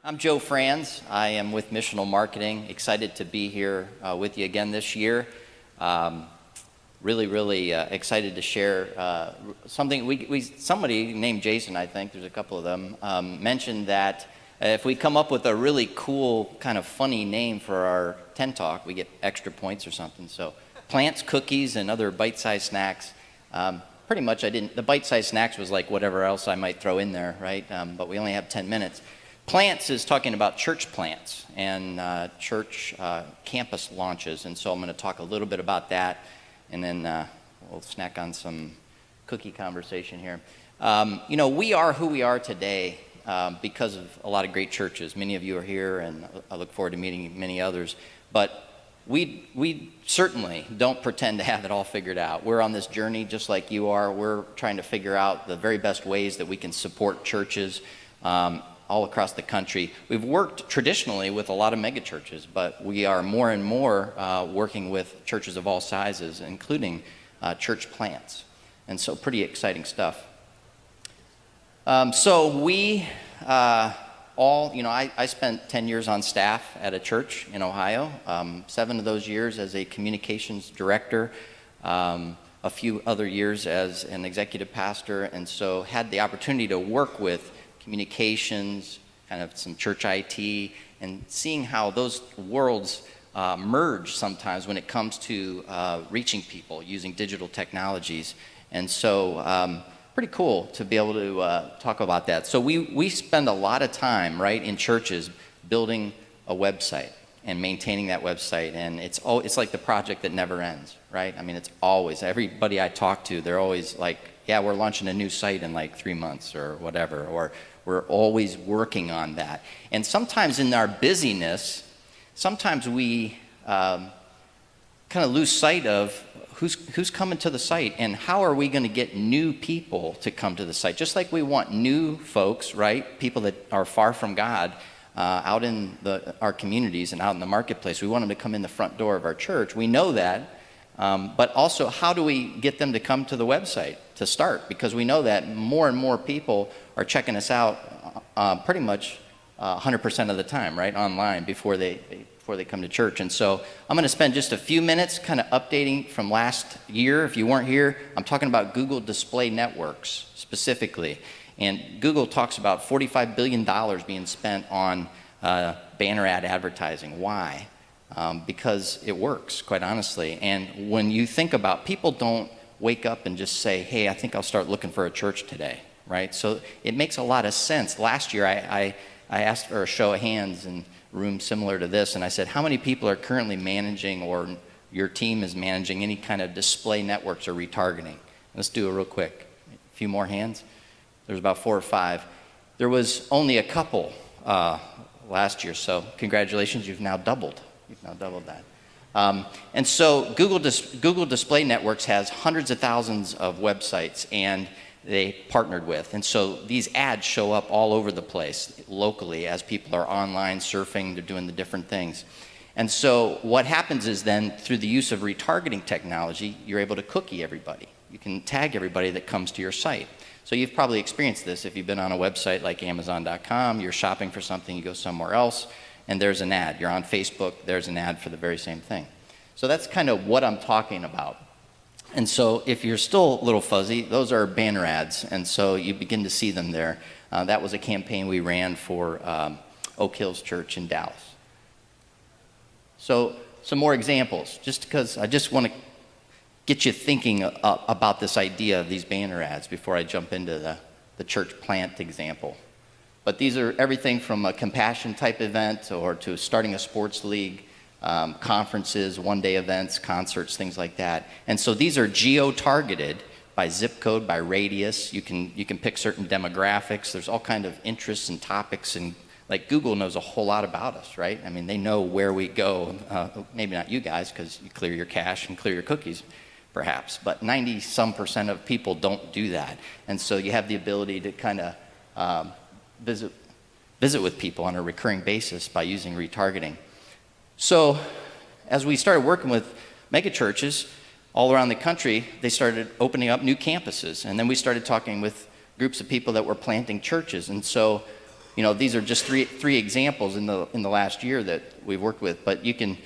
I'm Joe Franz. I am with Missional Marketing. Excited to be here with you again this year. Really excited to share something. Somebody named Jason, I think, there's a couple of them, mentioned that if we come up with a really cool, kind of funny name for our tent talk, we get extra points or something. So plants, cookies, and other bite-sized snacks. Pretty much the bite-sized snacks was like whatever else I might throw in there, right? But we only have 10 minutes. Plants is talking about church plants and church campus launches, and so I'm going to talk a little bit about that, and then we'll snack on some cookie conversation here. We are who we are today because of a lot of great churches. Many of you are here, and I look forward to meeting many others, but we certainly don't pretend to have it all figured out. We're on this journey just like you are. We're trying to figure out the very best ways that we can support churches all across the country. We've worked traditionally with a lot of mega churches, but we are more and more working with churches of all sizes, including church plants. And so pretty exciting stuff. I spent 10 years on staff at a church in Ohio, 7 of those years as a communications director, a few other years as an executive pastor, and so had the opportunity to work with communications, kind of some church IT, and seeing how those worlds merge sometimes when it comes to reaching people using digital technologies. And so pretty cool to be able to talk about that. So we spend a lot of time, right, in churches building a website and maintaining that website, and it's like the project that never ends, right? I mean, it's always, everybody I talk to, they're always like, yeah, we're launching a new site in like 3 months or whatever, or we're always working on that. And sometimes in our busyness, sometimes we kind of lose sight of who's coming to the site and how are we going to get new people to come to the site. Just like we want new folks, right, people that are far from God, out in our communities and out in the marketplace. We want them to come in the front door of our church. We know that, but also how do we get them to come to the website to start? Because we know that more and more people are checking us out pretty much 100% of the time, right, online before they come to church. And so I'm going to spend just a few minutes kind of updating from last year. If you weren't here, I'm talking about Google Display Networks specifically. And Google talks about $45 billion being spent on banner ad advertising. Why? Because it works, quite honestly. And when you think about, people don't wake up and just say, hey, I think I'll start looking for a church today, right? So it makes a lot of sense. Last year, I asked for a show of hands in a room similar to this, and I said, how many people are currently managing, or your team is managing, any kind of display networks or retargeting? Let's do it real quick. A few more hands. There's about 4 or 5. There was only a couple last year, so congratulations, you've now doubled. You've now doubled that. And so Google Display Networks has hundreds of thousands of websites, and they partnered with. And so these ads show up all over the place locally as people are online surfing, they're doing the different things. And so what happens is then, through the use of retargeting technology, you're able to cookie everybody. You can tag everybody that comes to your site. So you've probably experienced this if you've been on a website like Amazon.com, you're shopping for something, you go somewhere else, and there's an ad. You're on Facebook, there's an ad for the very same thing. So that's kind of what I'm talking about. And so if you're still a little fuzzy, those are banner ads, and so you begin to see them there. That was a campaign we ran for Oak Hills Church in Dallas. So some more examples, just because I just want to get you thinking about this idea of these banner ads before I jump into the church plant example. But these are everything from a compassion type event or to starting a sports league, conferences, one-day events, concerts, things like that. And so these are geo-targeted by zip code, by radius. You can pick certain demographics. There's all kind of interests and topics, and like Google knows a whole lot about us, right? I mean, they know where we go. Maybe not you guys, because you clear your cache and clear your cookies, perhaps, but 90-some% of people don't do that. And so you have the ability to kind of visit with people on a recurring basis by using retargeting. So as we started working with megachurches all around the country, they started opening up new campuses. And then we started talking with groups of people that were planting churches. And so these are just three examples in the last year that we've worked with. But you can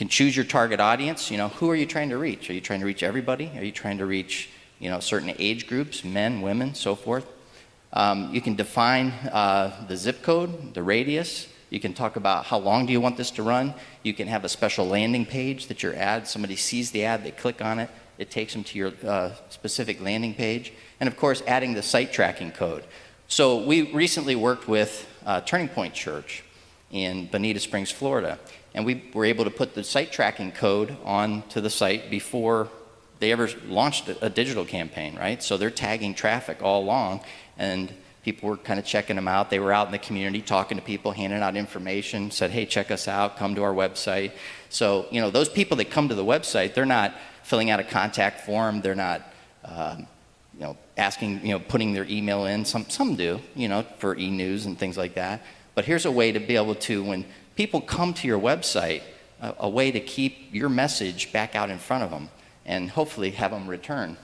choose your target audience. Who are you trying to reach? Are you trying to reach everybody? Are you trying to reach certain age groups, men, women, so forth? You can define the zip code, the radius. You can talk about how long do you want this to run. You can have a special landing page that your ad, somebody sees the ad, they click on it, it takes them to your specific landing page. And of course, adding the site tracking code. So we recently worked with Turning Point Church in Bonita Springs, Florida. And we were able to put the site tracking code onto the site before they ever launched a digital campaign, right? So they're tagging traffic all along, and people were kind of checking them out. They were out in the community talking to people, handing out information, said, hey, check us out, come to our website. So, those people that come to the website, they're not filling out a contact form. They're not, asking, putting their email in. Some do, for e-news and things like that. But here's a way to be able to, when people come to your website, a way to keep your message back out in front of them and hopefully have them return.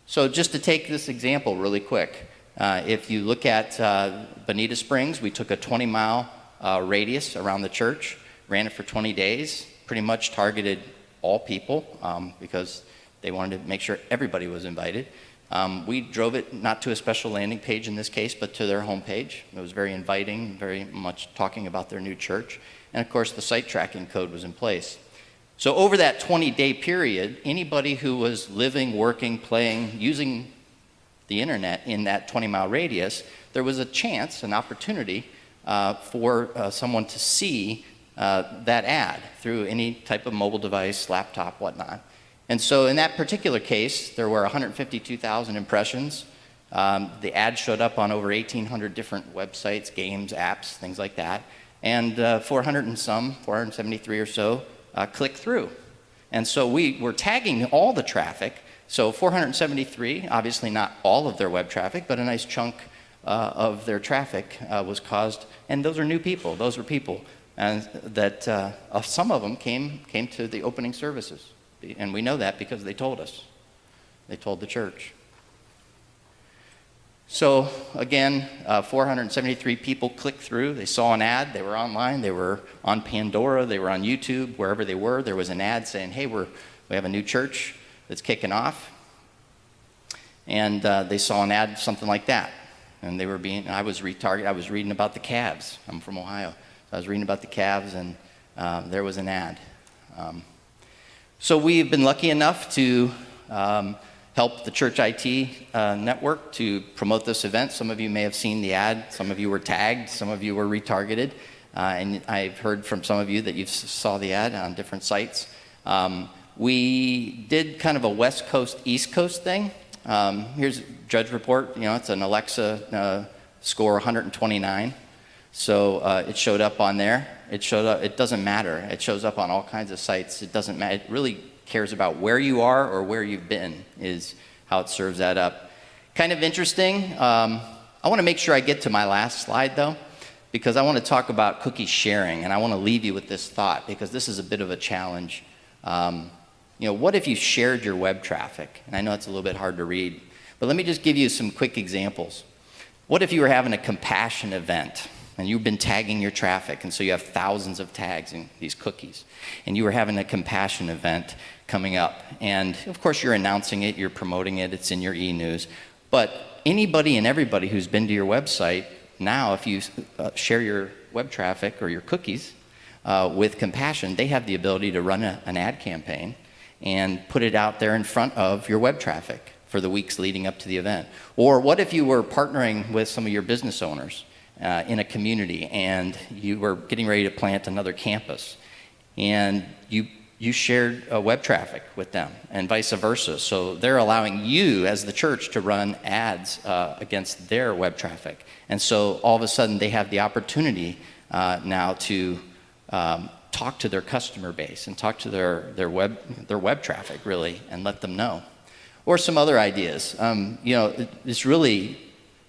So just to take this example really quick, if you look at Bonita Springs, we took a 20-mile radius around the church, ran it for 20 days, pretty much targeted all people because they wanted to make sure everybody was invited. We drove it not to a special landing page in this case, but to their homepage. It was very inviting, very much talking about their new church. And of course, the site tracking code was in place. So over that 20-day period, anybody who was living, working, playing, using the internet in that 20-mile radius, there was a chance, an opportunity for someone to see that ad through any type of mobile device, laptop, whatnot. And so in that particular case, there were 152,000 impressions. The ad showed up on over 1,800 different websites, games, apps, things like that. And 473 or so click through. And so we were tagging all the traffic. So 473, obviously not all of their web traffic, but a nice chunk of their traffic was caused. And those are new people. Those were people. And that some of them came to the opening services. And we know that because they told us. They told the church. So again, 473 people clicked through. They saw an ad. They were online. They were on Pandora. They were on YouTube. Wherever they were, there was an ad saying, hey, we have a new church that's kicking off. And they saw an ad, something like that. And I was retargeted. I was reading about the Cavs. I'm from Ohio. So I was reading about the Cavs, and there was an ad. So we've been lucky enough to help the Church IT network to promote this event. Some of you may have seen the ad. Some of you were tagged. Some of you were retargeted. And I've heard from some of you that you saw the ad on different sites. We did kind of a West Coast, East Coast thing. Here's a judge report. It's an Alexa score 129. So it showed up on there. It showed up. It doesn't matter. It shows up on all kinds of sites. It doesn't matter. It really cares about where you are or where you've been is how it serves that up. Kind of interesting. I want to make sure I get to my last slide though, because I want to talk about cookie sharing, and I want to leave you with this thought because this is a bit of a challenge. What if you shared your web traffic? And I know it's a little bit hard to read, but let me just give you some quick examples. What if you were having a compassion event? And you've been tagging your traffic, and so you have thousands of tags in these cookies. And you were having a compassion event coming up. And of course, you're announcing it, you're promoting it, it's in your e-news. But anybody and everybody who's been to your website, now if you share your web traffic or your cookies with compassion, they have the ability to run an ad campaign and put it out there in front of your web traffic for the weeks leading up to the event. Or what if you were partnering with some of your business owners in a community, and you were getting ready to plant another campus, and you shared web traffic with them, and vice versa. So they're allowing you as the church to run ads against their web traffic. And so all of a sudden they have the opportunity now to talk to their customer base and talk to their web traffic really, and let them know. Or some other ideas. It's really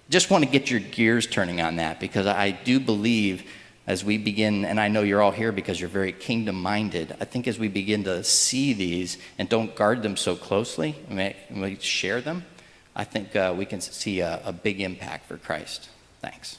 just want to get your gears turning on that, because I do believe as we begin, and I know you're all here because you're very kingdom-minded, I think as we begin to see these and don't guard them so closely, and we share them, I think we can see a big impact for Christ. Thanks.